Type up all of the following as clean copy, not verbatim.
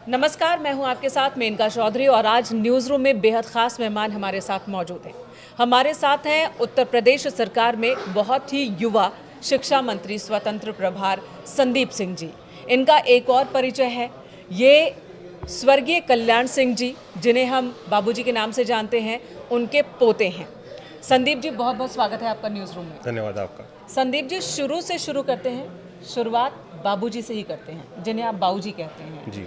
नमस्कार, मैं हूं आपके साथ मेनका चौधरी और आज न्यूज़ रूम में बेहद ख़ास मेहमान हमारे साथ मौजूद हैं। हमारे साथ हैं उत्तर प्रदेश सरकार में बहुत ही युवा शिक्षा मंत्री स्वतंत्र प्रभार संदीप सिंह जी। इनका एक और परिचय है, ये स्वर्गीय कल्याण सिंह जी, जिन्हें हम बाबूजी के नाम से जानते हैं, उनके पोते हैं। संदीप जी, बहुत बहुत स्वागत है आपका न्यूज़ रूम में। धन्यवाद आपका। संदीप जी, शुरू करते हैं। शुरुआत बाबूजी से ही करते हैं, जिन्हें आप बाबूजी कहते हैं। जी,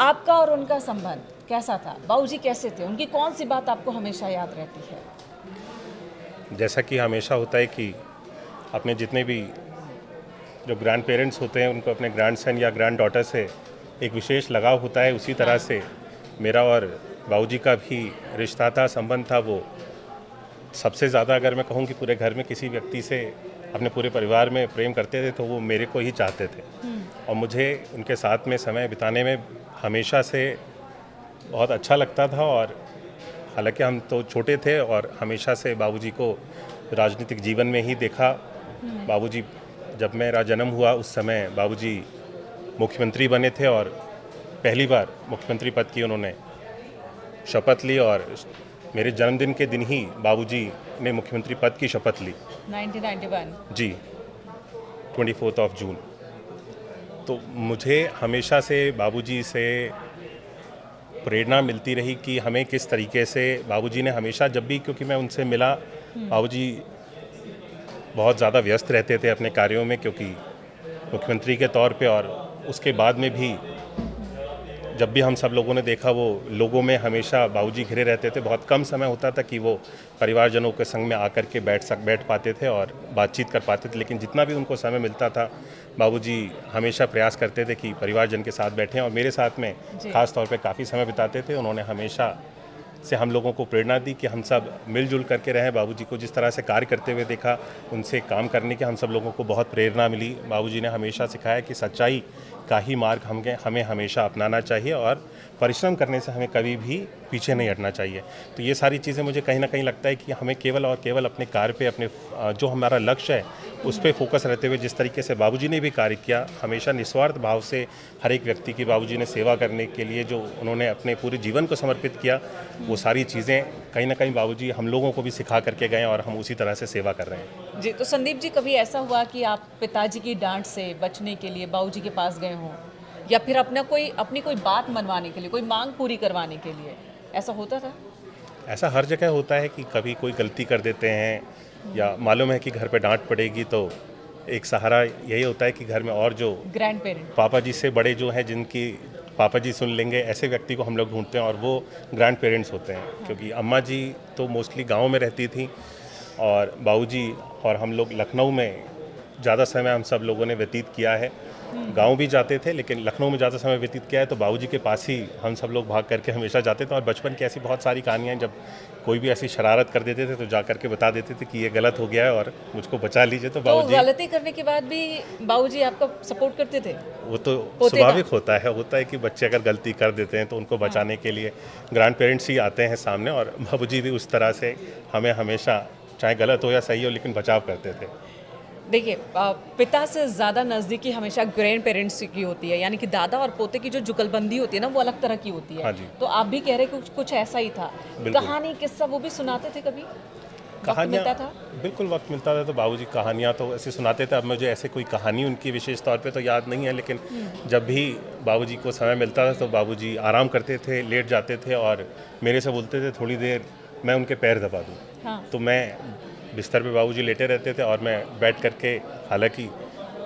आपका और उनका संबंध कैसा था? बाबूजी कैसे थे? उनकी कौन सी बात आपको हमेशा याद रहती है? जैसा कि हमेशा होता है कि अपने जितने भी जो ग्रैंड पेरेंट्स होते हैं उनको अपने ग्रैंडसन या ग्रैंड डॉटर से एक विशेष लगाव होता है, उसी तरह से मेरा और बाबूजी का भी रिश्ता था, संबंध था। वो सबसे ज़्यादा अगर मैं कहूँ कि पूरे घर में किसी व्यक्ति से अपने पूरे परिवार में प्रेम करते थे तो वो मेरे को ही चाहते थे। और मुझे उनके साथ में समय बिताने में हमेशा से बहुत अच्छा लगता था। और हालांकि हम तो छोटे थे और हमेशा से बाबूजी को राजनीतिक जीवन में ही देखा। बाबूजी, जब मेरा जन्म हुआ उस समय बाबूजी मुख्यमंत्री बने थे और पहली बार मुख्यमंत्री पद की उन्होंने शपथ ली और मेरे जन्मदिन के दिन ही बाबूजी ने मुख्यमंत्री पद की शपथ ली। 1991। जी, 24 जून। तो मुझे हमेशा से बाबूजी से प्रेरणा मिलती रही कि हमें किस तरीके से बाबूजी ने हमेशा, जब भी क्योंकि मैं उनसे मिला, बाबूजी बहुत ज़्यादा व्यस्त रहते थे अपने कार्यों में, क्योंकि मुख्यमंत्री के तौर पे, और उसके बाद में भी जब भी हम सब लोगों ने देखा वो लोगों में हमेशा बाबूजी घिरे रहते थे। बहुत कम समय होता था कि वो परिवारजनों के संग में आकर के बैठ पाते थे और बातचीत कर पाते थे, लेकिन जितना भी उनको समय मिलता था बाबूजी हमेशा प्रयास करते थे कि परिवारजन के साथ बैठें और मेरे साथ में ख़ास तौर पे काफ़ी समय बिताते थे। उन्होंने हमेशा से हम लोगों को प्रेरणा दी कि हम सब मिलजुल करके रहें। बाबूजी को जिस तरह से कार्य करते हुए देखा, उनसे काम करने की हम सब लोगों को बहुत प्रेरणा मिली। बाबूजी ने हमेशा सिखाया कि सच्चाई का ही मार्ग हमें हमेशा अपनाना चाहिए और परिश्रम करने से हमें कभी भी पीछे नहीं हटना चाहिए। तो ये सारी चीज़ें मुझे कहीं ना कहीं लगता है कि हमें केवल और केवल अपने कार्य पे, अपने जो हमारा लक्ष्य है उस पर फोकस रहते हुए, जिस तरीके से बाबूजी ने भी कार्य किया, हमेशा निस्वार्थ भाव से हर एक व्यक्ति की बाबूजी ने सेवा करने के लिए जो उन्होंने अपने पूरे जीवन को समर्पित किया, वो सारी चीज़ें कहीं ना कहीं बाबूजी हम लोगों को भी सिखा करके गए और हम उसी तरह से सेवा कर रहे हैं। जी, तो संदीप जी, कभी ऐसा हुआ कि आप पिताजी की डांट से बचने के लिए बाबूजी के पास गए हों, या फिर अपनी कोई बात मनवाने के लिए, कोई मांग पूरी करवाने के लिए, ऐसा होता था? ऐसा हर जगह होता है कि कभी कोई गलती कर देते हैं या मालूम है कि घर पे डांट पड़ेगी, तो एक सहारा यही होता है कि घर में और जो ग्रैंड पेरेंट। पापा जी से बड़े जो हैं, जिनकी पापा जी सुन लेंगे, ऐसे व्यक्ति को हम लोग ढूंढते हैं और वो ग्रैंड पेरेंट्स होते हैं। क्योंकि अम्मा जी तो मोस्टली गांव में रहती थी और बाबूजी और हम लोग लखनऊ में ज़्यादा समय हम सब लोगों ने व्यतीत किया है। गांव भी जाते थे लेकिन लखनऊ में ज़्यादा समय व्यतीत किया है, तो बाबूजी के पास ही हम सब लोग भाग करके हमेशा जाते थे। और बचपन की ऐसी बहुत सारी कहानियाँ हैं, जब कोई भी ऐसी शरारत कर देते थे तो जा करके बता देते थे कि ये गलत हो गया है और मुझको बचा लीजिए। तो बाबूजी, गलती करने के बाद भी बाबूजी आपका सपोर्ट करते थे? वो तो स्वाभाविक होता है कि बच्चे अगर गलती कर देते हैं तो उनको बचाने के लिए ग्रैंड पेरेंट्स ही आते हैं सामने, और बाबूजी भी उस तरह से हमें हमेशा, चाहे गलत हो या सही हो, लेकिन बचाव करते थे। देखिए, पिता से ज़्यादा नज़दीकी हमेशा ग्रैंड पेरेंट्स की होती है, यानी कि दादा और पोते की जो जुगलबंदी होती है ना, वो अलग तरह की होती है। हाँ जी। तो आप भी कह रहे हैं कि कुछ ऐसा ही था। बिल्कुल। कहानी, किस्सा वो भी सुनाते थे कभी? कहानियाँ, मिलता था? बिल्कुल वक्त मिलता था तो बाबूजी कहानियाँ तो ऐसे सुनाते थे। अब मुझे ऐसे कोई कहानी उनकी विशेष तौर पे तो याद नहीं है, लेकिन जब भी बाबूजी को समय मिलता था तो बाबूजी आराम करते थे, लेट जाते थे और मेरे से बोलते थे थोड़ी देर मैं उनके पैर दबा दूँ। हाँ। तो मैं बिस्तर पे बाबूजी लेटे रहते थे और मैं बैठ करके, हालांकि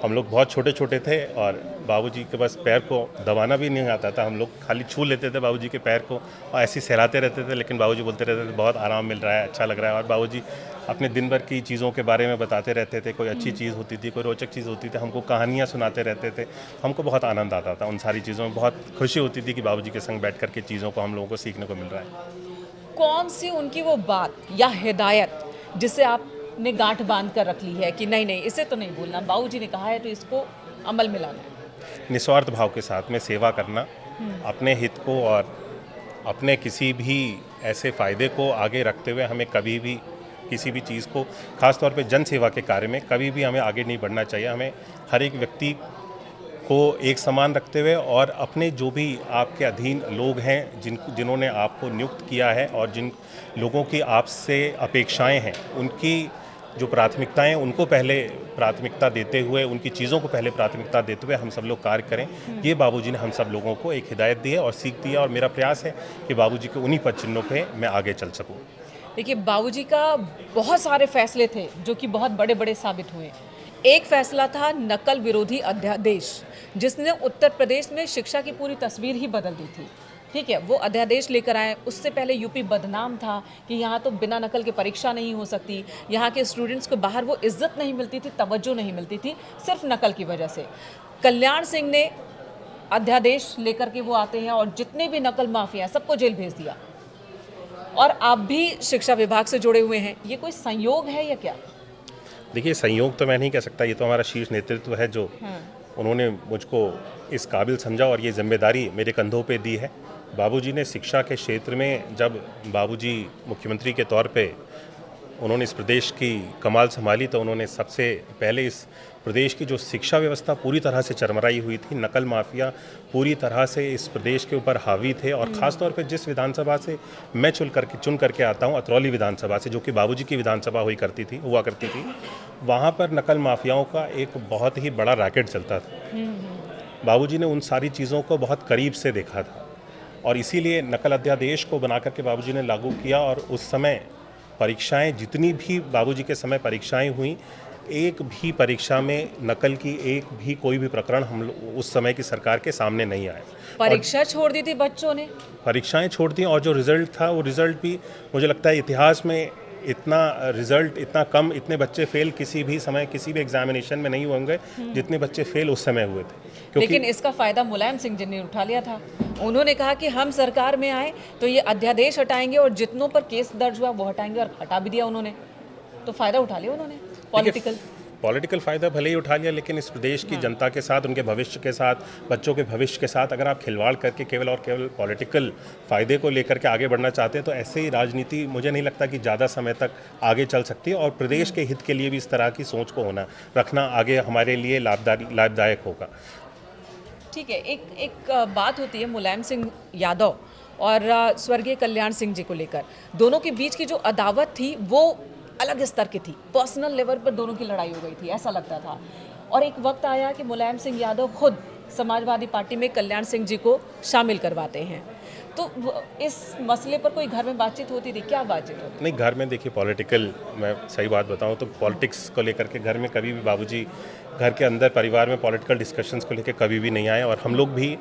हम लोग बहुत छोटे छोटे थे और बाबूजी के बस पैर को दबाना भी नहीं आता था, हम लोग खाली छू लेते थे बाबूजी के पैर को और ऐसे ही सहलाते रहते थे। लेकिन बाबूजी बोलते रहते थे बहुत आराम मिल रहा है, अच्छा लग रहा है। और बाबूजी अपने दिन भर की चीज़ों के बारे में बताते रहते थे। कोई अच्छी चीज़ होती थी, कोई रोचक चीज़ होती थी, हमको कहानियाँ सुनाते रहते थे। हमको बहुत आनंद आता था उन सारी चीज़ों में, बहुत खुशी होती थी कि बाबूजी के संग बैठ करके चीज़ों को हम लोगों को सीखने को मिल रहा है। कौन सी उनकी वो बात या हिदायत जिसे आपने गांठ बांध कर रख ली है कि नहीं नहीं, इसे तो नहीं भूलना, बाबूजी ने कहा है तो इसको अमल में लाना है? निस्वार्थ भाव के साथ में सेवा करना, अपने हित को और अपने किसी भी ऐसे फ़ायदे को आगे रखते हुए हमें कभी भी किसी भी चीज़ को, खास तौर पे जन सेवा के कार्य में कभी भी हमें आगे नहीं बढ़ना चाहिए। हमें हर एक व्यक्ति को एक समान रखते हुए और अपने जो भी आपके अधीन लोग हैं जिन्होंने आपको नियुक्त किया है और जिन लोगों की आपसे अपेक्षाएं हैं उनकी जो प्राथमिकताएं हैं उनको पहले प्राथमिकता देते हुए, उनकी चीज़ों को पहले प्राथमिकता देते हुए हम सब लोग कार्य करें। ये बाबूजी ने हम सब लोगों को एक हिदायत दी है और सीख दी है और मेरा प्रयास है कि बाबूजी के उन्हीं पद चिन्हों पे मैं आगे चल सकूं। देखिए, बाबूजी का बहुत सारे फैसले थे जो कि बहुत बड़े बड़े साबित हुए। एक फैसला था नकल विरोधी अध्यादेश, जिसने उत्तर प्रदेश में शिक्षा की पूरी तस्वीर ही बदल दी थी। ठीक है, वो अध्यादेश लेकर आए। उससे पहले यूपी बदनाम था कि यहाँ तो बिना नकल के परीक्षा नहीं हो सकती, यहाँ के स्टूडेंट्स को बाहर वो इज्जत नहीं मिलती थी, तवज्जो नहीं मिलती थी, सिर्फ नकल की वजह से। कल्याण सिंह ने अध्यादेश लेकर के वो आते हैं और जितने भी नकल माफिया हैं सबको जेल भेज दिया। और आप भी शिक्षा विभाग से जुड़े हुए हैं, ये कोई संयोग है या क्या? देखिए, संयोग तो मैं नहीं कह सकता, ये तो हमारा शीर्ष नेतृत्व है जो उन्होंने मुझको इस काबिल समझा और ये जिम्मेदारी मेरे कंधों पे दी है। बाबूजी ने शिक्षा के क्षेत्र में, जब बाबूजी मुख्यमंत्री के तौर पे उन्होंने इस प्रदेश की कमाल संभाली, तो उन्होंने सबसे पहले इस प्रदेश की जो शिक्षा व्यवस्था पूरी तरह से चरमराई हुई थी, नकल माफिया पूरी तरह से इस प्रदेश के ऊपर हावी थे और ख़ास तौर पे जिस विधानसभा से मैं चुन करके आता हूँ, अतरौली विधानसभा से, जो कि बाबूजी की विधानसभा हुआ करती थी, वहाँ पर नकल माफियाओं का एक बहुत ही बड़ा रैकेट चलता था। बाबूजी ने उन सारी चीज़ों को बहुत करीब से देखा था और इसीलिए नकल अध्यादेश को बना करके बाबूजी ने लागू किया। और उस समय परीक्षाएं, जितनी भी बाबूजी के समय परीक्षाएं हुई, एक भी परीक्षा में नकल की एक भी कोई भी प्रकरण हम उस समय की सरकार के सामने नहीं आए। परीक्षा छोड़ दी थी बच्चों ने, परीक्षाएं छोड़ दी और जो रिज़ल्ट था वो रिज़ल्ट भी, मुझे लगता है इतिहास में इतना रिज़ल्ट इतना कम, इतने बच्चे फेल किसी भी समय किसी भी एग्जामिनेशन में नहीं होंगे जितने बच्चे फेल उस समय हुए थे। लेकिन इसका फ़ायदा मुलायम सिंह जी ने उठा लिया था। उन्होंने कहा कि हम सरकार में आए तो ये अध्यादेश हटाएंगे और जितनों पर केस दर्ज हुआ वो हटाएंगे, और हटा भी दिया उन्होंने। तो फ़ायदा उठा लिया उन्होंने पॉलिटिकल फ़ायदा भले ही उठा लिया, लेकिन इस प्रदेश की जनता के साथ, उनके भविष्य के साथ, बच्चों के भविष्य के साथ अगर आप खिलवाड़ करके केवल और केवल पॉलिटिकल फ़ायदे को लेकर के आगे बढ़ना चाहते हैं तो ऐसे ही राजनीति मुझे नहीं लगता कि ज़्यादा समय तक आगे चल सकती है। और प्रदेश के हित के लिए भी इस तरह की सोच को रखना आगे हमारे लिए लाभदायक होगा। ठीक है, एक बात होती है मुलायम सिंह यादव और स्वर्गीय कल्याण सिंह जी को लेकर। दोनों के बीच की जो अदावत थी वो अलग स्तर की थी, पर्सनल लेवल पर दोनों की लड़ाई हो गई थी, ऐसा लगता था। और एक वक्त आया कि मुलायम सिंह यादव खुद समाजवादी पार्टी में कल्याण सिंह जी को शामिल करवाते हैं। तो इस मसले पर कोई घर में बातचीत होती थी? क्या बातचीत होती? नहीं, घर में देखिए पॉलिटिकल, मैं सही बात बताऊं तो पॉलिटिक्स को लेकर के घर में कभी भी बाबूजी घर के अंदर परिवार में पॉलिटिकल डिस्कशंस को लेकर कभी भी नहीं आए। और हम लोग भी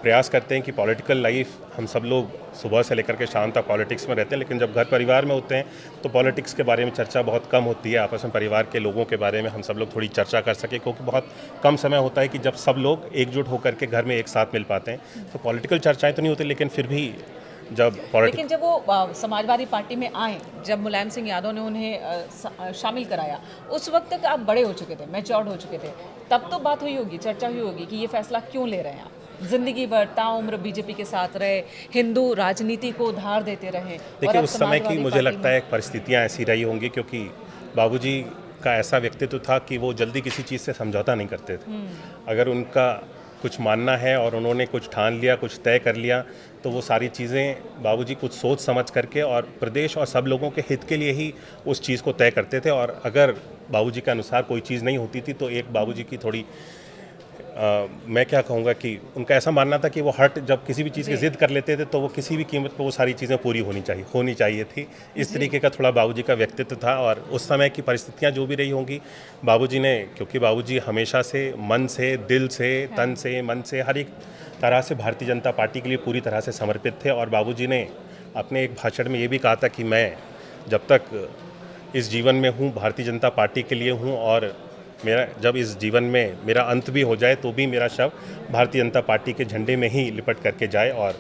प्रयास करते हैं कि पॉलिटिकल लाइफ, हम सब लोग सुबह से लेकर के शाम तक पॉलिटिक्स में रहते हैं, लेकिन जब घर परिवार में होते हैं तो पॉलिटिक्स के बारे में चर्चा बहुत कम होती है। आपस में परिवार के लोगों के बारे में हम सब लोग थोड़ी चर्चा कर सकें, क्योंकि बहुत कम समय होता है कि जब सब लोग एकजुट होकर के घर में एक साथ मिल पाते हैं। तो पॉलिटिकल चर्चाएं तो नहीं होती, लेकिन फिर भी लेकिन जब वो समाजवादी पार्टी में आए, जब मुलायम सिंह यादव ने उन्हें शामिल कराया, उस वक्त तक आप बड़े हो चुके थे, मैच्योर्ड हो चुके थे, तब तो बात हुई होगी, चर्चा हुई होगी कि ये फैसला क्यों ले रहे हैं आप? जिंदगी भर ताउम्र बीजेपी के साथ रहे, हिंदू राजनीति को उधार देते रहे। देखिए, उस समय की मुझे लगता है परिस्थितियाँ ऐसी रही होंगी, क्योंकि बाबूजी का ऐसा व्यक्तित्व था कि वो जल्दी किसी चीज़ से समझौता नहीं करते थे। अगर उनका कुछ मानना है और उन्होंने कुछ ठान लिया, कुछ तय कर लिया, तो वो सारी चीज़ें बाबूजी कुछ सोच समझ करके और प्रदेश और सब लोगों के हित के लिए ही उस चीज़ को तय करते थे। और अगर बाबूजी के अनुसार कोई चीज़ नहीं होती थी तो एक बाबूजी की थोड़ी मैं क्या कहूँगा कि उनका ऐसा मानना था कि वो जब किसी भी चीज़ की जिद कर लेते थे तो वो किसी भी कीमत पर वो सारी चीज़ें पूरी होनी चाहिए थी। इस तरीके का थोड़ा बाबूजी का व्यक्तित्व था। और उस समय की परिस्थितियाँ जो भी रही होंगी, बाबूजी ने, क्योंकि बाबूजी हमेशा से मन से, दिल से, तन से, मन से, हर एक तरह से भारतीय जनता पार्टी के लिए पूरी तरह से समर्पित थे। और बाबूजी ने अपने एक भाषण में ये भी कहा था कि मैं जब तक इस जीवन में हूँ भारतीय जनता पार्टी के लिए हूँ, और जब इस जीवन में मेरा अंत भी हो जाए तो भी मेरा शव भारतीय जनता पार्टी के झंडे में ही लिपट करके जाए। और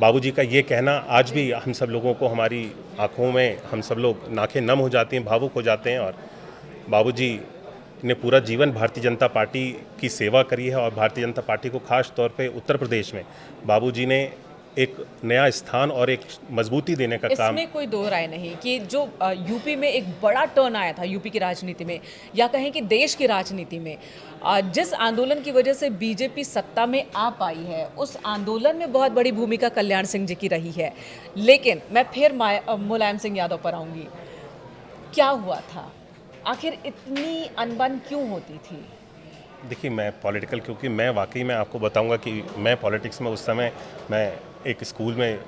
बाबूजी का ये कहना आज भी हम सब लोगों को, हमारी आँखों में हम सब लोग आँखें नम हो जाती हैं, भावुक हो जाते हैं। और बाबूजी ने पूरा जीवन भारतीय जनता पार्टी की सेवा करी है और भारतीय जनता पार्टी को खास तौर पे उत्तर प्रदेश में बाबूजी ने एक नया स्थान और एक मजबूती देने का काम। इसमें कोई दो राय नहीं कि जो यूपी में एक बड़ा टर्न आया था यूपी की राजनीति में या कहें कि देश की राजनीति में, जिस आंदोलन की वजह से बीजेपी सत्ता में आ पाई है, उस आंदोलन में बहुत बड़ी भूमिका कल्याण सिंह जी की रही है। लेकिन मैं फिर मुलायम सिंह यादव पर आऊँगी। क्या हुआ था, आखिर इतनी अनबन क्यों होती थी? देखिए, मैं पॉलिटिकल, क्योंकि मैं वाकई में आपको बताऊंगा कि मैं पॉलिटिक्स में उस समय मैं एक स्कूल में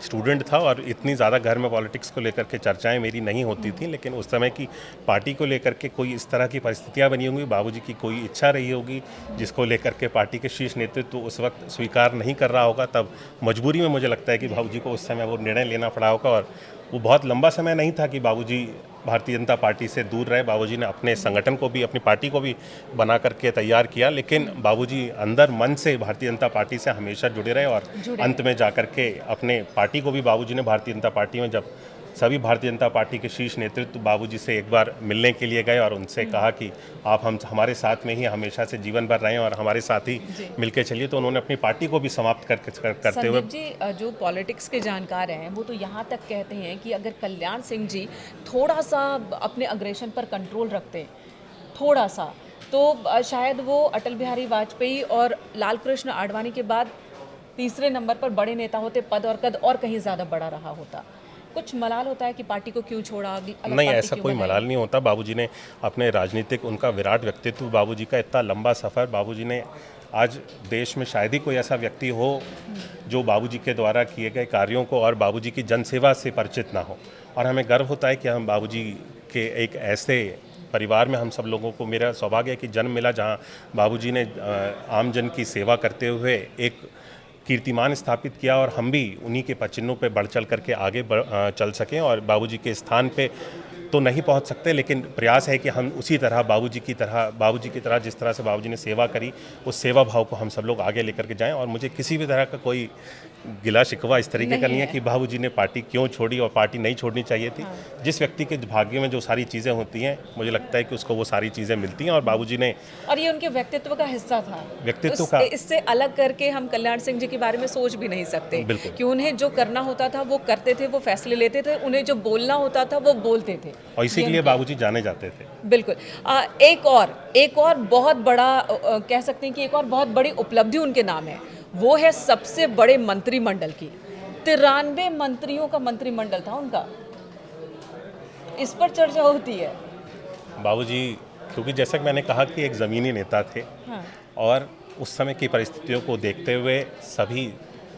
स्टूडेंट था और इतनी ज़्यादा घर में पॉलिटिक्स को लेकर के चर्चाएं मेरी नहीं होती थी। लेकिन उस समय की पार्टी को लेकर के कोई इस तरह की परिस्थितियां बनी होंगी, बाबूजी की कोई इच्छा रही होगी जिसको लेकर के पार्टी के शीर्ष नेतृत्व उस वक्त स्वीकार नहीं कर रहा होगा। तब मजबूरी में मुझे लगता है कि बाबूजी को उस समय वो निर्णय लेना पड़ा होगा। और वो बहुत लंबा समय नहीं था कि बाबूजी भारतीय जनता पार्टी से दूर रहे। बाबूजी ने अपने संगठन को भी, अपनी पार्टी को भी बना करके तैयार किया, लेकिन बाबूजी अंदर मन से भारतीय जनता पार्टी से हमेशा जुड़े रहे। और अंत में जाकर के अपने पार्टी को भी बाबूजी ने भारतीय जनता पार्टी में, जब सभी भारतीय जनता पार्टी के शीर्ष नेतृत्व बाबूजी से एक बार मिलने के लिए गए और उनसे कहा कि आप हमारे साथ में ही हमेशा से जीवन भर रहें और हमारे साथ ही मिलके चलिए, तो उन्होंने अपनी पार्टी को भी समाप्त करते हुए। संदीप जी, जो पॉलिटिक्स के जानकार हैं वो तो यहाँ तक कहते हैं कि अगर कल्याण सिंह जी थोड़ा सा अपने अग्रेशन पर कंट्रोल रखते, थोड़ा सा, तो शायद वो अटल बिहारी वाजपेयी और लाल कृष्ण आडवाणी के बाद तीसरे नंबर पर बड़े नेता होते, पद और कद और कहीं ज़्यादा बड़ा रहा होता। कुछ मलाल होता है कि पार्टी को क्यों छोड़ा? नहीं, ऐसा कोई मलाल नहीं होता। बाबूजी ने अपने राजनीतिक, उनका विराट व्यक्तित्व, बाबूजी का इतना लंबा सफ़र, बाबूजी ने आज देश में शायद ही कोई ऐसा व्यक्ति हो जो बाबूजी के द्वारा किए गए कार्यों को और बाबूजी की जनसेवा से परिचित ना हो। और हमें गर्व होता है कि हम बाबूजी के एक ऐसे परिवार में हम सब लोगों को, मेरा सौभाग्य है कि जन्म मिला जहाँ बाबूजी ने आम जन की सेवा करते हुए एक कीर्तिमान स्थापित किया और हम भी उन्हीं के पचिन्हों पे बढ़ चल करके आगे चल सकें। और बाबूजी के स्थान पे तो नहीं पहुंच सकते, लेकिन प्रयास है कि हम उसी तरह बाबूजी की तरह जिस तरह से बाबूजी ने सेवा करी, उस सेवा भाव को हम सब लोग आगे लेकर के जाएं। और मुझे किसी भी तरह का कोई गिला शिकवा इस तरीके का नहीं है कि बाबूजी ने पार्टी क्यों छोड़ी और पार्टी नहीं छोड़नी चाहिए थी। जिस व्यक्ति के भाग्य में जो सारी चीज़ें होती हैं, मुझे लगता है कि उसको वो सारी चीज़ें मिलती हैं। और बाबूजी ने, और ये उनके व्यक्तित्व का हिस्सा था, व्यक्तित्व का, इससे अलग करके हम कल्याण सिंह जी के बारे में सोच भी नहीं सकते कि उन्हें जो करना होता था वो करते थे, वो फैसले लेते थे, उन्हें जो बोलना होता था वो बोलते थे, और इसी के लिए बाबूजी जाने जाते थे। बिल्कुल। एक और बहुत बड़ा, कह सकते हैं कि एक और बहुत बड़ी उपलब्धि उनके नाम है, वो है सबसे बड़े मंत्रिमंडल की। 93 मंत्रियों का मंत्रिमंडल था उनका, इस पर चर्चा होती है। बाबूजी, क्योंकि जैसा कि मैंने कहा कि एक ज़मीनी नेता थे, हाँ। और उस समय की परिस्थितियों को देखते हुए सभी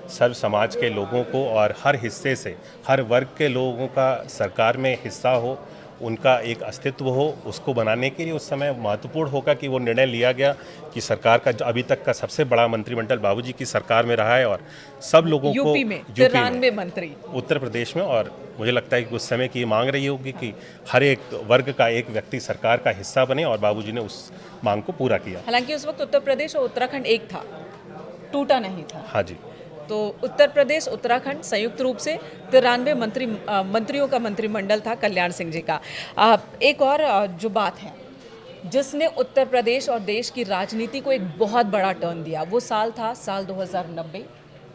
सर्व समाज के लोगों को और हर हिस्से से, हर वर्ग के लोगों का सरकार में हिस्सा हो, उनका एक अस्तित्व हो, उसको बनाने के लिए उस समय महत्वपूर्ण होगा कि वो निर्णय लिया गया कि सरकार का जो अभी तक का सबसे बड़ा मंत्रिमंडल बाबूजी की सरकार में रहा है और सब लोगों को यूपी में 93 मंत्री, उत्तर प्रदेश में। और मुझे लगता है कि उस समय की ये मांग रही होगी कि हर एक वर्ग का एक व्यक्ति सरकार का हिस्सा बने, और बाबूजी ने उस मांग को पूरा किया। हालांकि उस वक्त उत्तर प्रदेश और उत्तराखंड एक था, टूटा नहीं था। हाँ जी। तो उत्तर प्रदेश उत्तराखंड संयुक्त रूप से 93 मंत्रियों का मंत्रिमंडल था कल्याण सिंह जी का। एक और जो बात है जिसने उत्तर प्रदेश और देश की राजनीति को एक बहुत बड़ा टर्न दिया, वो साल था साल 2090,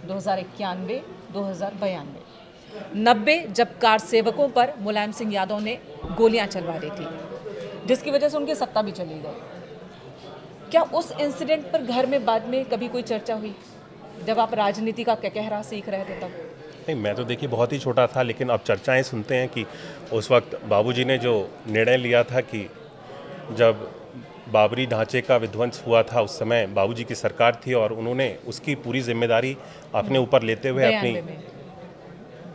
2091, 2092। 90 जब कार सेवकों पर मुलायम सिंह यादव ने गोलियां चलवा दी थी, जिसकी वजह से उनकी सत्ता भी चली गई। क्या उस इंसिडेंट पर घर में बाद में कभी कोई चर्चा हुई जब आप राजनीति का कहरा सीख रहे थे तब? नहीं, मैं तो देखिए बहुत ही छोटा था, लेकिन अब चर्चाएं सुनते हैं कि उस वक्त बाबूजी ने जो निर्णय लिया था कि जब बाबरी ढांचे का विध्वंस हुआ था, उस समय बाबूजी की सरकार थी और उन्होंने उसकी पूरी जिम्मेदारी अपने ऊपर लेते हुए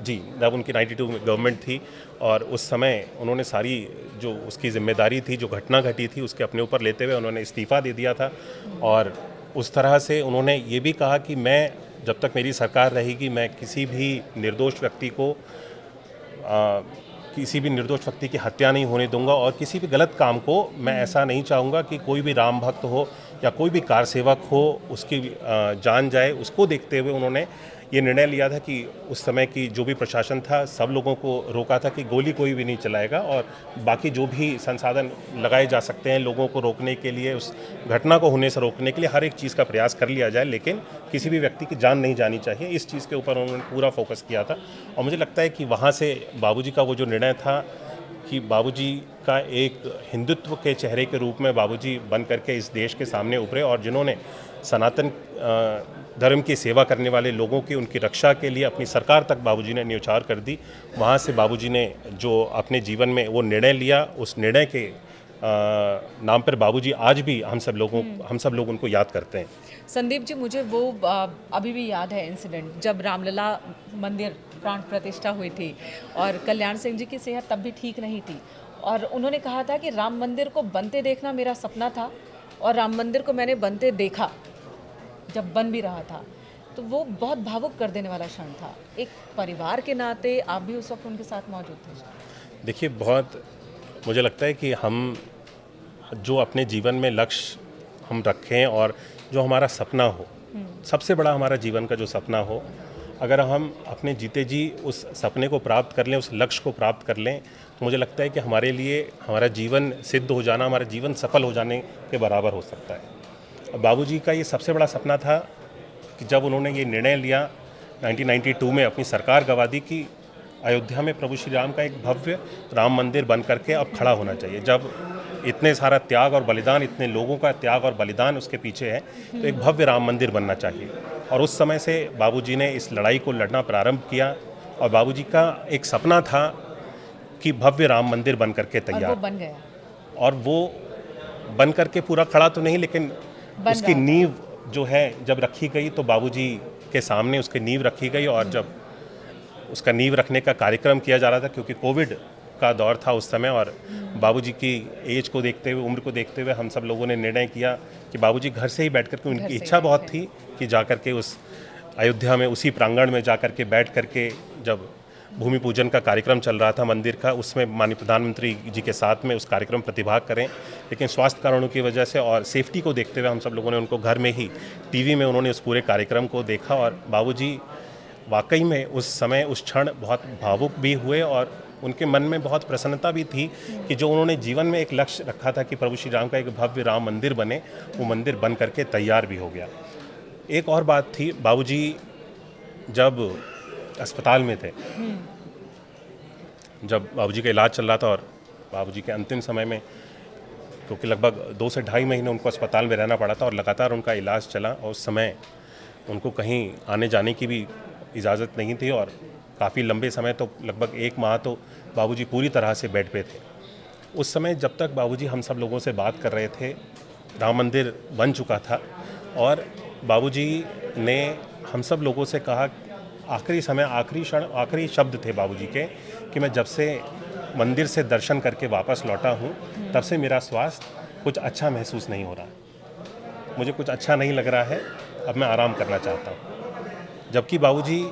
जी, जब उनकी 92 में गवर्नमेंट थी और उस समय उन्होंने सारी जो उसकी जिम्मेदारी थी, जो घटना घटी थी, उसके अपने ऊपर लेते हुए उन्होंने इस्तीफ़ा दे दिया था। और उस तरह से उन्होंने ये भी कहा कि मैं, जब तक मेरी सरकार रहेगी, मैं किसी भी निर्दोष व्यक्ति की हत्या नहीं होने दूंगा, और किसी भी गलत काम को मैं ऐसा नहीं चाहूँगा कि कोई भी राम भक्त हो या कोई भी कार सेवक हो उसकी जान जाए। उसको देखते हुए उन्होंने ये निर्णय लिया था कि उस समय की जो भी प्रशासन था सब लोगों को रोका था कि गोली कोई भी नहीं चलाएगा और बाकी जो भी संसाधन लगाए जा सकते हैं लोगों को रोकने के लिए, उस घटना को होने से रोकने के लिए हर एक चीज़ का प्रयास कर लिया जाए, लेकिन किसी भी व्यक्ति की जान नहीं जानी चाहिए। इस चीज़ के ऊपर उन्होंने पूरा फोकस किया था और मुझे लगता है कि वहाँ से बाबूजी का वो जो निर्णय था कि बाबूजी का एक हिंदुत्व के चेहरे के रूप में बाबूजी बन करके इस देश के सामने उभरे और जिन्होंने सनातन धर्म की सेवा करने वाले लोगों की उनकी रक्षा के लिए अपनी सरकार तक बाबूजी ने न्यौछावर कर दी। वहाँ से बाबूजी ने जो अपने जीवन में वो निर्णय लिया, उस निर्णय के नाम पर बाबूजी आज भी हम सब लोग उनको याद करते हैं। संदीप जी, मुझे वो अभी भी याद है इंसिडेंट जब रामलला मंदिर प्राण प्रतिष्ठा हुई थी और कल्याण सिंह जी की सेहत तब भी ठीक नहीं थी और उन्होंने कहा था कि राम मंदिर को बनते देखना मेरा सपना था और राम मंदिर को मैंने बनते देखा जब बन भी रहा था। तो वो बहुत भावुक कर देने वाला क्षण था। एक परिवार के नाते आप भी उस वक्त उनके साथ मौजूद थे। देखिए, बहुत मुझे लगता है कि हम जो अपने जीवन में लक्ष्य हम रखें और जो हमारा सपना हो, सबसे बड़ा हमारा जीवन का जो सपना हो, अगर हम अपने जीते जी उस सपने को प्राप्त कर लें, उस लक्ष्य को प्राप्त कर लें, तो मुझे लगता है कि हमारे लिए हमारा जीवन सिद्ध हो जाना, हमारा जीवन सफल हो जाने के बराबर हो सकता है। बाबूजी का ये सबसे बड़ा सपना था कि जब उन्होंने ये निर्णय लिया 1992 में अपनी सरकार गंवा दी कि अयोध्या में प्रभु श्री राम का एक भव्य राम मंदिर बन करके अब खड़ा होना चाहिए। जब इतने सारा त्याग और बलिदान, इतने लोगों का त्याग और बलिदान उसके पीछे है, तो एक भव्य राम मंदिर बनना चाहिए। और उस समय से बाबूजी ने इस लड़ाई को लड़ना प्रारंभ किया और बाबूजी का एक सपना था कि भव्य राम मंदिर बन करके तैयार, और वो बन गया। और वो बन करके पूरा खड़ा तो नहीं, लेकिन उसकी नींव जो है जब रखी गई तो बाबूजी के सामने उसकी नींव रखी गई। और जब उसका नींव रखने का कार्यक्रम किया जा रहा था, क्योंकि कोविड का दौर था उस समय, और बाबूजी की एज को देखते हुए, उम्र को देखते हुए हम सब लोगों ने निर्णय किया कि बाबूजी घर से ही बैठ करके, उनकी इच्छा बहुत थी कि जा करके उस अयोध्या में उसी प्रांगण में जा करके बैठ करके, जब भूमि पूजन का कार्यक्रम चल रहा था मंदिर का, उसमें माननीय प्रधानमंत्री जी के साथ में उस कार्यक्रम प्रतिभाग करें, लेकिन स्वास्थ्य कारणों की वजह से और सेफ्टी को देखते हुए हम सब लोगों ने उनको घर में ही टीवी में उन्होंने उस पूरे कार्यक्रम को देखा। और बाबूजी वाकई में उस समय, उस क्षण बहुत भावुक भी हुए और उनके मन में बहुत प्रसन्नता भी थी कि जो उन्होंने जीवन में एक लक्ष्य रखा था कि प्रभु श्री राम का एक भव्य राम मंदिर बने, वो मंदिर बन करके तैयार भी हो गया। एक और बात थी, बाबूजी जब अस्पताल में थे, जब बाबूजी का इलाज चल रहा था और बाबूजी के अंतिम समय में, क्योंकि लगभग 2 से ढाई महीने उनको अस्पताल में रहना पड़ा था और लगातार उनका इलाज चला और उस समय उनको कहीं आने जाने की भी इजाज़त नहीं थी और काफ़ी लंबे समय, तो लगभग 1 माह तो बाबूजी पूरी तरह से बेड पे थे। उस समय जब तक बाबूजी हम सब लोगों से बात कर रहे थे, राम मंदिर बन चुका था और बाबूजी ने हम सब लोगों से कहा, आखिरी समय, आखिरी क्षण, आखिरी शब्द थे बाबूजी के कि मैं जब से मंदिर से दर्शन करके वापस लौटा हूँ, तब से मेरा स्वास्थ्य कुछ अच्छा महसूस नहीं हो रहा, मुझे कुछ अच्छा नहीं लग रहा है, अब मैं आराम करना चाहता हूँ। जबकि बाबूजी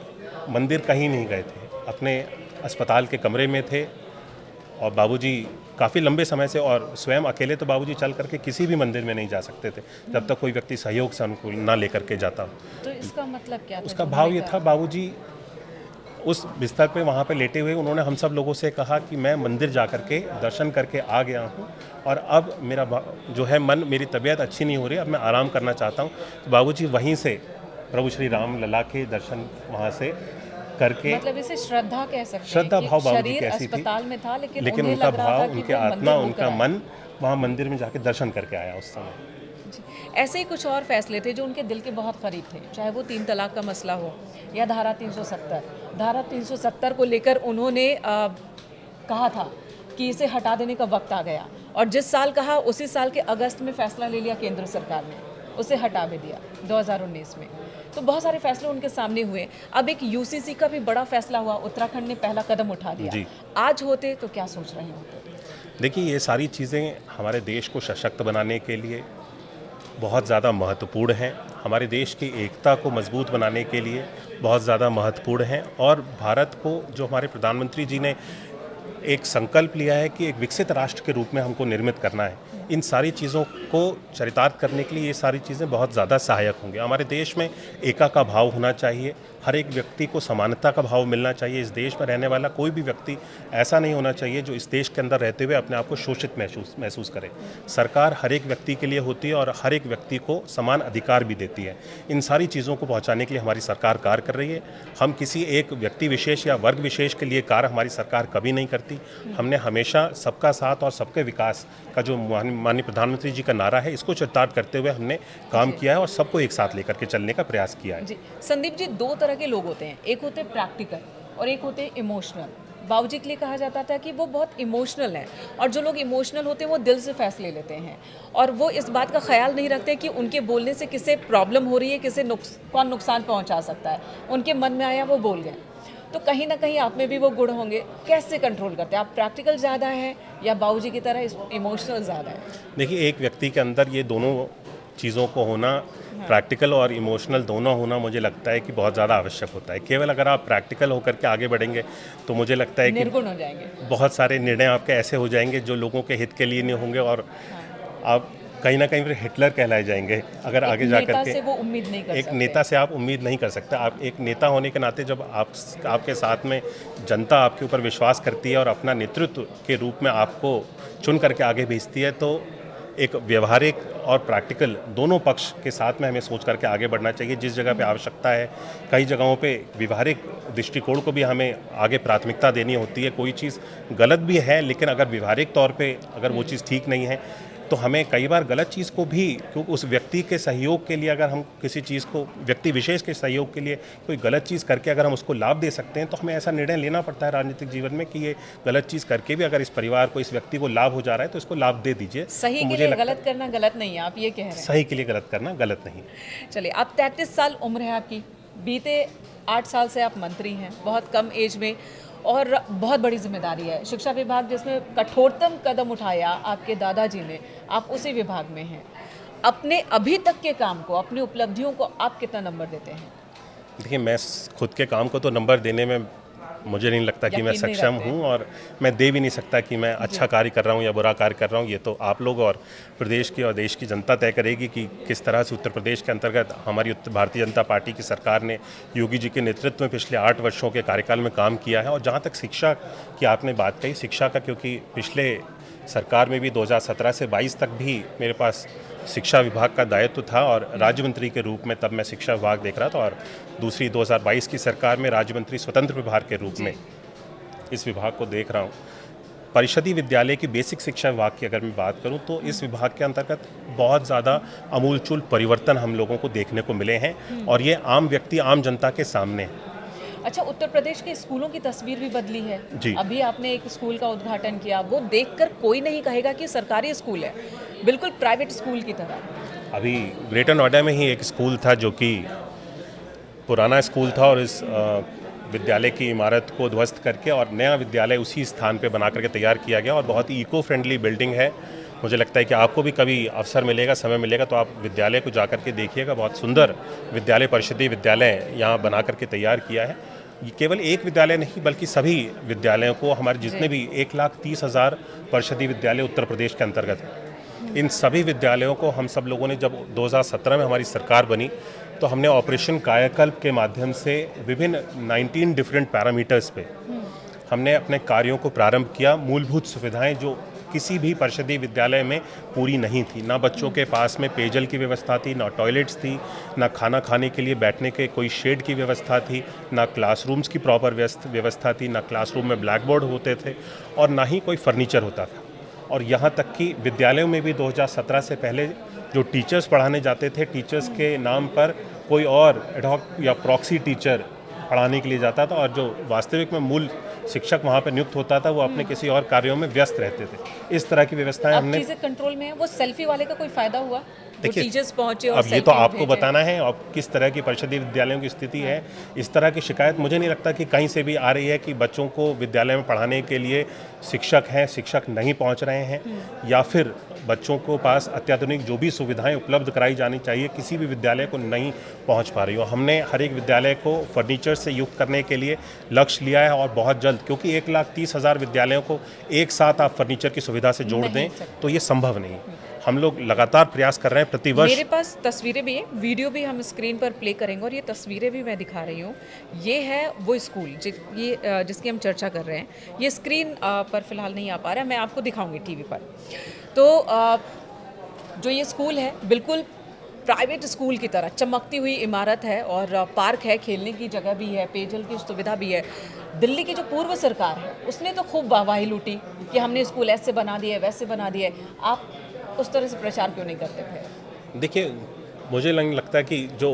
मंदिर कहीं नहीं गए थे, अपने अस्पताल के कमरे में थे और बाबूजी काफ़ी लंबे समय से, और स्वयं अकेले तो बाबूजी चल करके किसी भी मंदिर में नहीं जा सकते थे जब तक कोई व्यक्ति सहयोग से उनको ना लेकर के जाता। तो इसका मतलब क्या था? उसका भाव ये था, बाबूजी उस बिस्तर पे वहाँ पे लेटे हुए उन्होंने हम सब लोगों से कहा कि मैं मंदिर जा करके दर्शन करके आ गया हूँ और अब मेरा जो है मन, मेरी तबीयत अच्छी नहीं हो रही, अब मैं आराम करना चाहता हूँ। तो बाबूजी वहीं से प्रभु श्री राम लला के दर्शन वहाँ से करके, मतलब इसे श्रद्धा कह सकते हैं, श्रद्धा भाव बाबूजी की ऐसी थी, अस्पताल में था, लेकिन उनका भाव, उनकी आत्मा, उनका मन वहाँ मंदिर में जाके दर्शन करके आया उस समय। ऐसे ही कुछ और फैसले थे जो उनके दिल के बहुत करीब थे, चाहे वो 3 तलाक का मसला हो या धारा 370 को लेकर उन्होंने कहा था कि इसे हटा देने का वक्त आ गया, और जिस साल कहा उसी साल के अगस्त में फैसला ले लिया केंद्र सरकार ने, उसे हटा भी दिया 2019 में। तो बहुत सारे फैसले उनके सामने हुए। अब एक यूसीसी का भी बड़ा फैसला हुआ, उत्तराखंड ने पहला कदम उठा दिया। आज होते तो क्या सोच रहे होते? देखिए, ये सारी चीज़ें हमारे देश को सशक्त बनाने के लिए बहुत ज़्यादा महत्वपूर्ण हैं, हमारे देश की एकता को मजबूत बनाने के लिए बहुत ज़्यादा महत्वपूर्ण हैं, और भारत को, जो हमारे प्रधानमंत्री जी ने एक संकल्प लिया है कि एक विकसित राष्ट्र के रूप में हमको निर्मित करना है, इन सारी चीज़ों को चरितार्थ करने के लिए ये सारी चीज़ें बहुत ज़्यादा सहायक होंगी। हमारे देश में एका का भाव होना चाहिए, हर एक व्यक्ति को समानता का भाव मिलना चाहिए। इस देश में रहने वाला कोई भी व्यक्ति ऐसा नहीं होना चाहिए जो इस देश के अंदर रहते हुए अपने आप को शोषित महसूस करे। सरकार हर एक व्यक्ति के लिए होती है और हर एक व्यक्ति को समान अधिकार भी देती है। इन सारी चीज़ों को पहुंचाने के लिए हमारी सरकार कार्य कर रही है। हम किसी एक व्यक्ति विशेष या वर्ग विशेष के लिए कार्य हमारी सरकार कभी नहीं करती। हमने हमेशा सबका साथ और सबके विकास का जो माननीय प्रधानमंत्री जी का नारा है, इसको चरितार्थ करते हुए हमने काम किया है और सबको एक साथ लेकर के चलने का प्रयास किया है। जी संदीप जी, दो तरह के लोग होते हैं, एक होते हैं प्रैक्टिकल और एक होते हैं इमोशनल। बाबूजी के लिए कहा जाता था कि वो बहुत इमोशनल हैं, और जो लोग इमोशनल होते हैं वो दिल से फैसले लेते हैं और वो इस बात का ख्याल नहीं रखते कि उनके बोलने से किसे प्रॉब्लम हो रही है, किसे कौन नुकसान पहुंचा सकता है। उनके मन में आया वो बोल गए। तो कहीं ना कहीं आप में भी वो गुण होंगे। कैसे कंट्रोल करते हैं आप? प्रैक्टिकल ज़्यादा है या बाबूजी की तरह इमोशनल ज़्यादा है? देखिए, एक व्यक्ति के अंदर ये दोनों चीज़ों को होना, प्रैक्टिकल और इमोशनल दोनों होना, मुझे लगता है कि बहुत ज़्यादा आवश्यक होता है। केवल अगर आप प्रैक्टिकल होकर के आगे बढ़ेंगे तो मुझे लगता है कि निर्गुण हो जाएंगे। बहुत सारे निर्णय आपके ऐसे हो जाएंगे जो लोगों के हित के लिए नहीं होंगे और आप कहीं ना कहीं फिर हिटलर कहलाए जाएंगे अगर आगे जा कर के। वो उम्मीद नहीं कर एक सकते। नेता से आप उम्मीद नहीं कर सकते। आप एक नेता होने के नाते जब आपके साथ में जनता आपके ऊपर विश्वास करती है और अपना नेतृत्व के रूप में आपको चुन करके आगे भेजती है, तो एक व्यवहारिक और प्रैक्टिकल दोनों पक्ष के साथ में हमें सोच करके आगे बढ़ना चाहिए। जिस जगह पे आवश्यकता है, कई जगहों पे व्यवहारिक दृष्टिकोण को भी हमें आगे प्राथमिकता देनी होती है। कोई चीज़ गलत भी है, लेकिन अगर व्यवहारिक तौर पे अगर वो चीज़ ठीक नहीं है तो हमें कई बार गलत चीज़ को भी, क्योंकि उस व्यक्ति के सहयोग के लिए अगर हम किसी चीज़ को, व्यक्ति विशेष के सहयोग के लिए कोई गलत चीज़ करके अगर हम उसको लाभ दे सकते हैं, तो हमें ऐसा निर्णय लेना पड़ता है राजनीतिक जीवन में कि ये गलत चीज़ करके भी अगर इस परिवार को, इस व्यक्ति को लाभ हो जा रहा है तो इसको लाभ दे दीजिए। सही तो के लिए गलत करना गलत नहीं है, आप ये कह रहे हैं? सही के लिए गलत करना गलत नहीं। चलिए, आप 33 साल उम्र है आपकी, बीते 8 साल से आप मंत्री हैं, बहुत कम एज में, और बहुत बड़ी जिम्मेदारी है। शिक्षा विभाग जिसमें कठोरतम कदम उठाया आपके दादाजी ने, आप उसी विभाग में हैं। अपने अभी तक के काम को, अपनी उपलब्धियों को आप कितना नंबर देते हैं? देखिए, मैं खुद के काम को तो नंबर देने में मुझे नहीं लगता कि मैं सक्षम हूं, और मैं दे भी नहीं सकता कि मैं अच्छा कार्य कर रहा हूं या बुरा कार्य कर रहा हूं। ये तो आप लोग और प्रदेश की और देश की जनता तय करेगी कि किस तरह से उत्तर प्रदेश के अंतर्गत हमारी भारतीय जनता पार्टी की सरकार ने योगी जी के नेतृत्व में पिछले 8 वर्षों के कार्यकाल में काम किया है। और जहाँ तक शिक्षा की आपने बात कही, शिक्षा का, क्योंकि पिछले सरकार में भी 2017 से 22 तक भी मेरे पास शिक्षा विभाग का दायित्व था और राज्य मंत्री के रूप में तब मैं शिक्षा विभाग देख रहा था, और दूसरी 2022 की सरकार में राज्य मंत्री स्वतंत्र विभाग के रूप में इस विभाग को देख रहा हूँ। परिषदीय विद्यालय की बेसिक शिक्षा विभाग की अगर मैं बात करूं तो इस विभाग के अंतर्गत बहुत ज़्यादा अमूलचूल परिवर्तन हम लोगों को देखने को मिले हैं, और ये आम व्यक्ति, आम जनता के सामने है। अच्छा, उत्तर प्रदेश के स्कूलों की तस्वीर भी बदली है जी। अभी आपने एक स्कूल का उद्घाटन किया, वो देखकर कोई नहीं कहेगा कि सरकारी स्कूल है, बिल्कुल प्राइवेट स्कूल की तरह। अभी ग्रेटर नोएडा में ही एक स्कूल था जो कि पुराना स्कूल था, और इस विद्यालय की इमारत को ध्वस्त करके और नया विद्यालय उसी स्थान पे बना करके तैयार किया गया, और बहुत ही इको फ्रेंडली बिल्डिंग है। मुझे लगता है कि आपको भी कभी अवसर मिलेगा, समय मिलेगा तो आप विद्यालय को जा करके देखिएगा। बहुत सुंदर विद्यालय, परिषदीय विद्यालय यहाँ बना करके तैयार किया है। ये केवल एक विद्यालय नहीं बल्कि सभी विद्यालयों को, हमारे जितने भी 1,30,000 परिषदीय विद्यालय उत्तर प्रदेश के अंतर्गत हैं, इन सभी विद्यालयों को हम सब लोगों ने, जब 2017 में हमारी सरकार बनी तो हमने ऑपरेशन कायाकल्प के माध्यम से विभिन्न 19 डिफरेंट पैरामीटर्स पे हमने अपने कार्यों को प्रारंभ किया। मूलभूत सुविधाएं जो किसी भी परिषदीय विद्यालय में पूरी नहीं थी, ना बच्चों के पास में पेयजल की व्यवस्था थी, ना टॉयलेट्स थी, ना खाना खाने के लिए बैठने के कोई शेड की व्यवस्था थी, ना क्लासरूम्स की प्रॉपर व्यवस्था थी, ना क्लासरूम में ब्लैक बोर्ड होते थे, और ना ही कोई फर्नीचर होता था। और यहाँ तक कि विद्यालयों में भी 2017 से पहले जो टीचर्स पढ़ाने जाते थे, टीचर्स के नाम पर कोई और एडहॉक या प्रॉक्सी टीचर पढ़ाने के लिए जाता था, और जो वास्तविक में मूल शिक्षक वहाँ पर नियुक्त होता था वो अपने किसी और कार्यों में व्यस्त रहते थे। इस तरह की व्यवस्थाएं हमने। चीज़ें कंट्रोल में है। वो सेल्फी वाले का कोई फ़ायदा हुआ देखिए, टीचर्स पहुंचे और अब ये तो सेल्फी आपको भेजें। बताना है और किस तरह की परिषदीय विद्यालयों की स्थिति है। इस तरह की शिकायत मुझे नहीं लगता कि कहीं से भी आ रही है कि बच्चों को विद्यालय में पढ़ाने के लिए शिक्षक नहीं पहुंच रहे हैं, या फिर बच्चों को पास अत्याधुनिक जो भी सुविधाएं उपलब्ध कराई जानी चाहिए किसी भी विद्यालय को नहीं पहुंच पा रही हो। हमने हर एक विद्यालय को फर्नीचर से युक्त करने के लिए लक्ष्य लिया है और बहुत जल्द, क्योंकि 1,30,000 विद्यालयों को एक साथ आप फर्नीचर की सुविधा से जोड़ दें तो ये संभव नहीं। हम लोग लगातार प्रयास कर रहे हैं प्रतिवर्ष। मेरे पास तस्वीरें भी हैं, वीडियो भी हम स्क्रीन पर प्ले करेंगे और ये तस्वीरें भी मैं दिखा रही हूँ। ये है वो स्कूल जिसकी हम चर्चा कर रहे हैं। ये स्क्रीन पर फिलहाल नहीं आ पा रहा है, मैं आपको दिखाऊंगी टीवी पर। तो जो ये स्कूल है बिल्कुल प्राइवेट स्कूल की तरह चमकती हुई इमारत है और पार्क है, खेलने की जगह भी है, पेयजल की सुविधा भी है। दिल्ली की जो पूर्व सरकार है उसने तो खूब वाहवाही लूटी कि हमने स्कूल ऐसे बना दिए वैसे बना दिए। आप उस तरह से प्रचार क्यों नहीं करते थे? देखिए, मुझे लगता है कि जो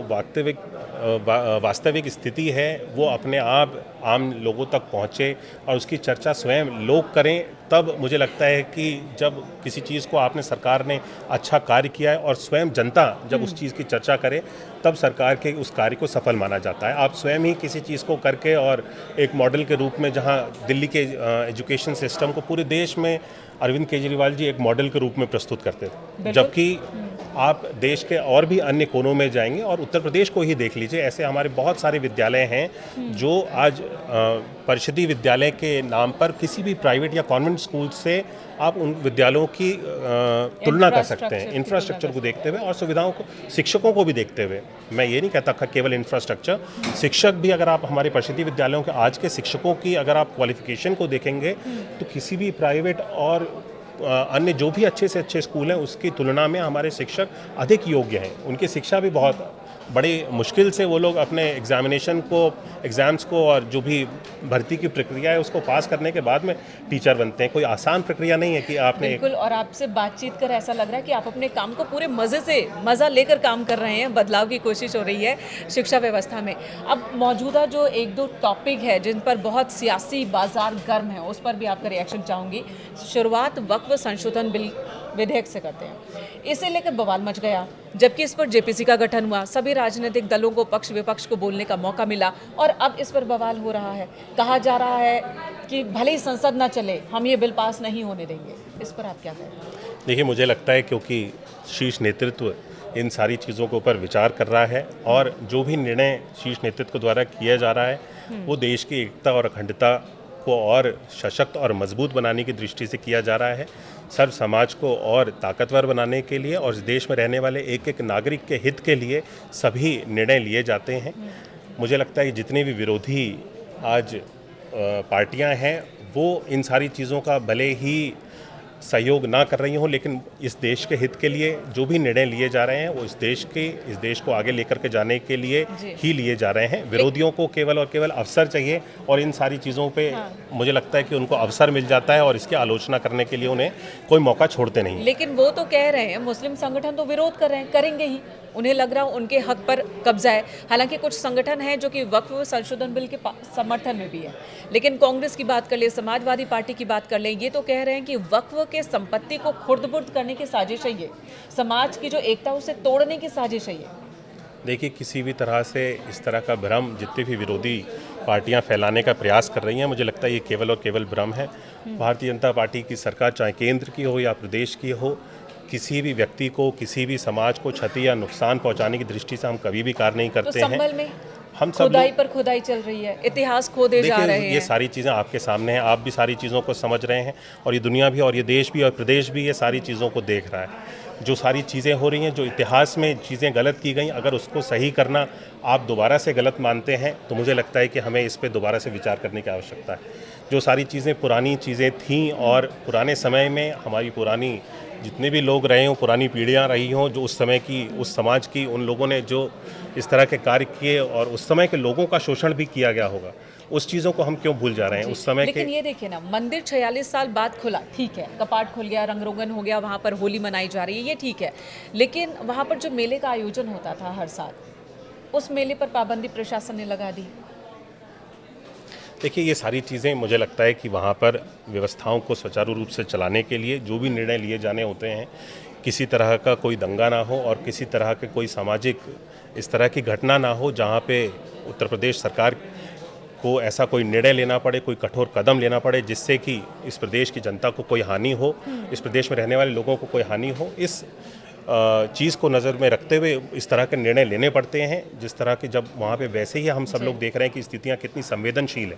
वास्तविक स्थिति है वो अपने आप आम लोगों तक पहुँचे और उसकी चर्चा स्वयं लोग करें, तब मुझे लगता है कि जब किसी चीज़ को आपने सरकार ने अच्छा कार्य किया है और स्वयं जनता जब उस चीज़ की चर्चा करे तब सरकार के उस कार्य को सफल माना जाता है। आप स्वयं ही किसी चीज़ को करके और एक मॉडल के रूप में, जहां दिल्ली के एजुकेशन सिस्टम को पूरे देश में अरविंद केजरीवाल जी एक मॉडल के रूप में प्रस्तुत करते थे, जबकि आप देश के और भी अन्य कोनों में जाएंगे और उत्तर प्रदेश को ही देख लीजिए, ऐसे हमारे बहुत सारे विद्यालय हैं जो आज परिषदीय विद्यालय के नाम पर किसी भी प्राइवेट या कॉन्वेंट स्कूल से आप उन विद्यालयों की तुलना कर सकते हैं, इंफ्रास्ट्रक्चर को देखते हुए और सुविधाओं को, शिक्षकों को भी देखते हुए। मैं ये नहीं कहता केवल इंफ्रास्ट्रक्चर, शिक्षक भी, अगर आप हमारे परिषदीय विद्यालयों के आज के शिक्षकों की अगर आप क्वालिफिकेशन को देखेंगे तो किसी भी प्राइवेट और अन्य जो भी अच्छे से अच्छे स्कूल हैं उसकी तुलना में हमारे शिक्षक अधिक योग्य हैं। उनकी शिक्षा भी बहुत बड़ी मुश्किल से वो लोग अपने एग्ज़ाम्स को और जो भी भर्ती की प्रक्रिया है उसको पास करने के बाद में टीचर बनते हैं। कोई आसान प्रक्रिया नहीं है कि आपने बिल्कुल। और आपसे बातचीत कर ऐसा लग रहा है कि आप अपने काम को पूरे मज़ा लेकर काम कर रहे हैं। बदलाव की कोशिश हो रही है शिक्षा व्यवस्था में। अब मौजूदा जो एक दो टॉपिक है जिन पर बहुत सियासी बाजार गर्म है, उस पर भी आपका रिएक्शन चाहूँगी। शुरुआत वक्फ संशोधन बिल विधेयक से करते हैं। इसे लेकर बवाल मच गया, जबकि इस पर जेपीसी का गठन हुआ, सभी राजनीतिक दलों को पक्ष विपक्ष को बोलने का मौका मिला और अब इस पर बवाल हो रहा है। कहा जा रहा है कि भले ही संसद ना चले हम ये बिल पास नहीं होने देंगे। इस पर आप क्या कहें? देखिए, मुझे लगता है क्योंकि शीर्ष नेतृत्व इन सारी चीज़ों के ऊपर विचार कर रहा है और जो भी निर्णय शीर्ष नेतृत्व द्वारा किया जा रहा है वो देश की एकता और अखंडता को और सशक्त और मजबूत बनाने की दृष्टि से किया जा रहा है, सर्व समाज को और ताकतवर बनाने के लिए और इस देश में रहने वाले एक एक नागरिक के हित के लिए सभी निर्णय लिए जाते हैं। मुझे लगता है कि जितने भी विरोधी आज पार्टियां हैं वो इन सारी चीज़ों का भले ही सहयोग ना कर रही हों, लेकिन इस देश के हित के लिए जो भी निर्णय लिए जा रहे हैं वो इस देश को आगे लेकर के जाने के लिए ही लिए जा रहे हैं। विरोधियों को केवल और केवल अवसर चाहिए और इन सारी चीज़ों पे मुझे लगता है कि उनको अवसर मिल जाता है और इसकी आलोचना करने के लिए उन्हें कोई मौका छोड़ते नहीं। लेकिन वो तो कह रहे हैं, मुस्लिम संगठन तो विरोध कर रहे हैं, करेंगे ही, उन्हें लग रहा है उनके हक पर कब्जा है। हालांकि कुछ संगठन हैं जो कि वक्फ संशोधन बिल के समर्थन में भी है, लेकिन कांग्रेस की बात कर ले, समाजवादी पार्टी की बात कर ले, ये तो कह रहे हैं कि वक्फ के संपत्ति को खुर्द-बुर्द करने की साजिश है, ये समाज की जो एकता उसे तोड़ने की साजिश है। ये देखिए, किसी भी तरह से इस तरह का भ्रम जितनी भी विरोधी पार्टियां फैलाने का प्रयास कर रही हैं, मुझे लगता है ये केवल और केवल भ्रम है। भारतीय जनता पार्टी की सरकार, चाहे केंद्र की हो या प्रदेश की हो, किसी भी व्यक्ति को, किसी भी समाज को क्षति या नुकसान पहुंचाने की दृष्टि से हम कभी भी कार्य नहीं करते हैं। संभल में हम सब खुदाई पर खुदाई चल रही है, इतिहास खोदे जा रहे हैं। ये सारी चीज़ें आपके सामने हैं, आप भी सारी चीज़ों को समझ रहे हैं और ये दुनिया भी और ये देश भी और प्रदेश भी ये सारी चीज़ों को देख रहा है। जो सारी चीज़ें हो रही हैं, जो इतिहास में चीज़ें गलत की गई, अगर उसको सही करना आप दोबारा से गलत मानते हैं तो मुझे लगता है कि हमें इस पर दोबारा से विचार करने की आवश्यकता है। जो सारी चीज़ें पुरानी चीज़ें थीं और पुराने समय में हमारी पुरानी जितने भी लोग रहे हों, पुरानी पीढ़ियां रही हों, जो उस समय की, उस समाज की, उन लोगों ने जो इस तरह के कार्य किए और उस समय के लोगों का शोषण भी किया गया होगा, उस चीज़ों को हम क्यों भूल जा रहे हैं उस समय लेकिन ये देखिए ना, मंदिर 46 साल बाद खुला, ठीक है, कपाट खुल गया, रंग रोगन हो गया, वहाँ पर होली मनाई जा रही है, ये ठीक है, लेकिन वहाँ पर जो मेले का आयोजन होता था हर साल, उस मेले पर पाबंदी प्रशासन ने लगा दी। देखिए, ये सारी चीज़ें मुझे लगता है कि वहाँ पर व्यवस्थाओं को सुचारू रूप से चलाने के लिए जो भी निर्णय लिए जाने होते हैं, किसी तरह का कोई दंगा ना हो और किसी तरह के कोई सामाजिक इस तरह की घटना ना हो जहाँ पे उत्तर प्रदेश सरकार को ऐसा कोई निर्णय लेना पड़े, कोई कठोर कदम लेना पड़े जिससे कि इस प्रदेश की जनता को कोई हानि हो, इस प्रदेश में रहने वाले लोगों को कोई हानि हो। इस चीज़ को नज़र में रखते हुए इस तरह के निर्णय लेने पड़ते हैं, जिस तरह के जब वहाँ पे वैसे ही हम सब लोग देख रहे हैं कि स्थितियाँ कितनी संवेदनशील है।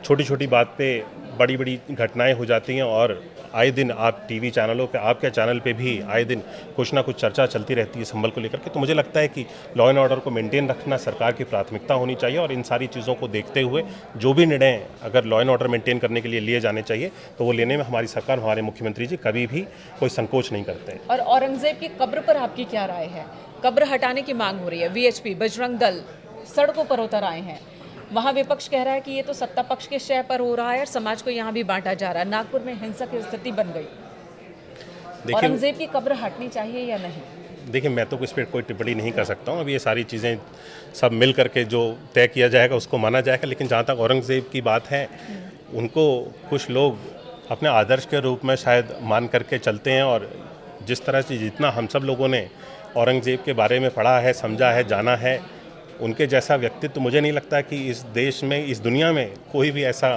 छोटी छोटी बात पे बड़ी बड़ी घटनाएं हो जाती हैं और आए दिन आप टीवी चैनलों पे, आपके चैनल पे भी आए दिन कुछ ना कुछ चर्चा चलती रहती है संभल को लेकर के। तो मुझे लगता है कि लॉ एंड ऑर्डर को मेंटेन रखना सरकार की प्राथमिकता होनी चाहिए और इन सारी चीज़ों को देखते हुए जो भी निर्णय अगर लॉ एंड ऑर्डर मेंटेन करने के लिए लिए जाने चाहिए तो वो लेने में हमारी सरकार, हमारे मुख्यमंत्री जी कभी भी कोई संकोच नहीं करते हैं। और औरंगजेब की कब्र पर आपकी क्या राय है? कब्र हटाने की मांग हो रही है, वीएचपी, बजरंग दल सड़कों पर उतर आए हैं। वहाँ विपक्ष कह रहा है कि ये तो सत्ता पक्ष के शय पर हो रहा है और समाज को यहाँ भी बांटा जा रहा है। नागपुर में हिंसक स्थिति बन गई। औरंगजेब की कब्र हटनी चाहिए या नहीं? देखिए, मैं तो इस पर कोई टिप्पणी नहीं कर सकता हूँ। अब ये सारी चीज़ें सब मिल करके जो तय किया जाएगा उसको माना जाएगा। लेकिन जहाँ तक औरंगजेब की बात है, उनको कुछ लोग अपने आदर्श के रूप में शायद मान करके चलते हैं और जिस तरह से जितना हम सब लोगों ने औरंगजेब के बारे में पढ़ा है, समझा है, जाना है, उनके जैसा व्यक्तित्व मुझे नहीं लगता कि इस देश में, इस दुनिया में कोई भी ऐसा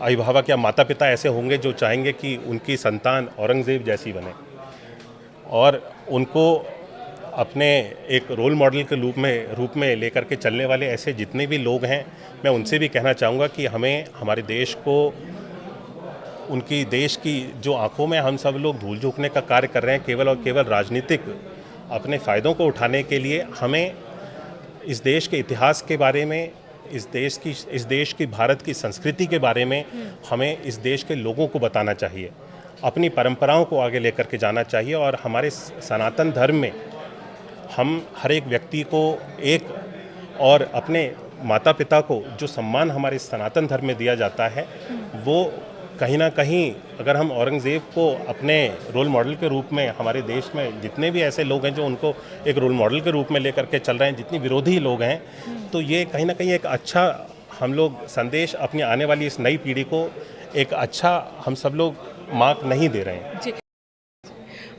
अभिभावक या माता पिता ऐसे होंगे जो चाहेंगे कि उनकी संतान औरंगजेब जैसी बने। और उनको अपने एक रोल मॉडल के रूप में लेकर के चलने वाले ऐसे जितने भी लोग हैं, मैं उनसे भी कहना चाहूँगा कि हमें हमारे देश को, उनकी देश की जो आंखों में हम सब लोग धूल झोंकने का कार्य कर रहे हैं केवल और केवल राजनीतिक अपने फ़ायदों को उठाने के लिए, हमें इस देश के इतिहास के बारे में, इस देश की भारत की संस्कृति के बारे में हमें इस देश के लोगों को बताना चाहिए, अपनी परंपराओं को आगे लेकर के जाना चाहिए। और हमारे सनातन धर्म में हम हर एक व्यक्ति को एक, और अपने माता पिता को जो सम्मान हमारे सनातन धर्म में दिया जाता है, वो कहीं ना कहीं अगर हम औरंगज़ेब को अपने रोल मॉडल के रूप में, हमारे देश में जितने भी ऐसे लोग हैं जो उनको एक रोल मॉडल के रूप में लेकर के चल रहे हैं, जितने विरोधी लोग हैं, तो ये कहीं ना कहीं एक अच्छा हम लोग संदेश अपनी आने वाली इस नई पीढ़ी को एक अच्छा हम सब लोग मार्क नहीं दे रहे हैं। जी,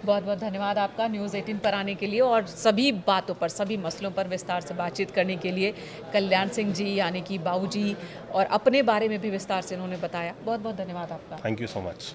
बहुत बहुत धन्यवाद आपका न्यूज़ 18 पर आने के लिए और सभी बातों पर, सभी मसलों पर विस्तार से बातचीत करने के लिए। कल्याण सिंह जी यानी कि बाबूजी, और अपने बारे में भी विस्तार से उन्होंने बताया। बहुत बहुत धन्यवाद आपका। Thank you so much.